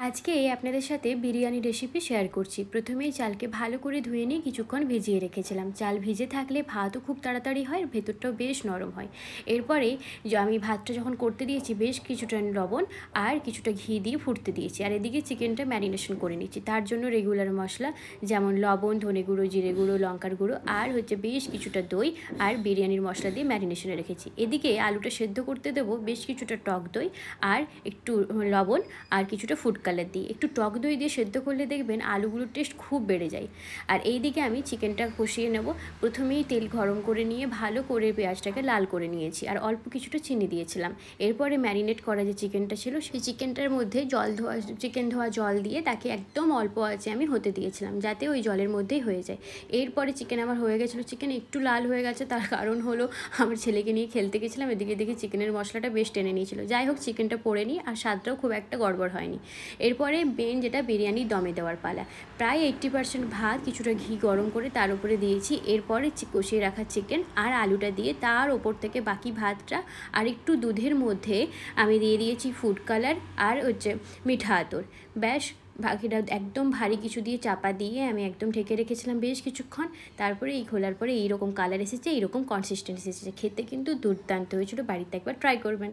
আজকে আপনাদের সাথে বিরিয়ানি রেসিপি শেয়ার করছি। প্রথমেই চালকে ভালো করে ধুয়ে নিয়ে কিছুক্ষণ ভিজিয়ে রেখেছিলাম। চাল ভিজে থাকলে ভাতও খুব তাড়াতাড়ি হয়, ভেতরটাও বেশ নরম হয়। এরপরে আমি ভাতটা যখন করতে দিয়েছি, বেশ কিছুটা লবণ আর কিছুটা ঘি দিয়ে ফুটতে দিয়েছি। আর এদিকে চিকেনটা ম্যারিনেশন করে নিচ্ছি। তার জন্য রেগুলার মশলা যেমন লবণ, ধনে গুঁড়ো, জিরে গুঁড়ো, লঙ্কার গুঁড়ো আর বেশ কিছুটা দই আর বিরিয়ানির মশলা দিয়ে ম্যারিনেশনে রেখেছি। এদিকে আলুটা সেদ্ধ করতে দেবো বেশ কিছুটা টক দই আর একটু লবণ আর কিছুটা ফুড কালার দিই। একটু টক দই দিয়ে সেদ্ধ করলে দেখবেন আলুগুলোর টেস্ট খুব বেড়ে যায়। আর এই দিকে আমি চিকেনটা কষিয়ে নেব। প্রথমেই তেল গরম করে নিয়ে ভালো করে পেঁয়াজটাকে লাল করে নিয়েছি আর অল্প কিছুটা চিনি দিয়েছিলাম। এরপরে ম্যারিনেট করা যে চিকেনটা ছিল, সেই চিকেনটার মধ্যে চিকেন ধোয়া জল দিয়ে তাকে একদম অল্প আঁচে আমি হতে দিয়েছিলাম, যাতে ওই জলের মধ্যেই হয়ে যায়। এরপরে চিকেন আমার হয়ে গেছিলো। চিকেন একটু লাল হয়ে গেছে, তার কারণ হলো আমার ছেলেকে নিয়ে খেলতে গেছিলাম, এদিকে দেখি চিকেনের মশলাটা বেশ টেনে নিয়েছিল। যাই হোক, চিকেনটা পড়ে নিই আর স্বাদটাও খুব একটা গড়বড় হয়নি। এরপরে মেন যেটা বিরিয়ানি দমে দেওয়ার পালা। প্রায় 80% ভাত কিছুটা ঘি গরম করে তার উপরে দিয়েছি। এরপরে কষিয়ে রাখা চিকেন আর আলুটা দিয়ে তার ওপর থেকে বাকি ভাতটা আর একটু দুধের মধ্যে আমি দিয়ে দিয়েছি ফুড কালার আর মিঠা আতর। ব্যাস, বাকিটা একদম ভারী কিছু দিয়ে চাপা দিয়ে আমি একদম ঢেকে রেখেছিলাম বেশ কিছুক্ষণ। তারপরে এই খোলার পরে এইরকম কালার এসেছে, এইরকম কনসিস্টেন্সি এসেছে। খেতে কিন্তু দুর্দান্ত হয়েছিল। বাড়িতে একবার ট্রাই করবেন।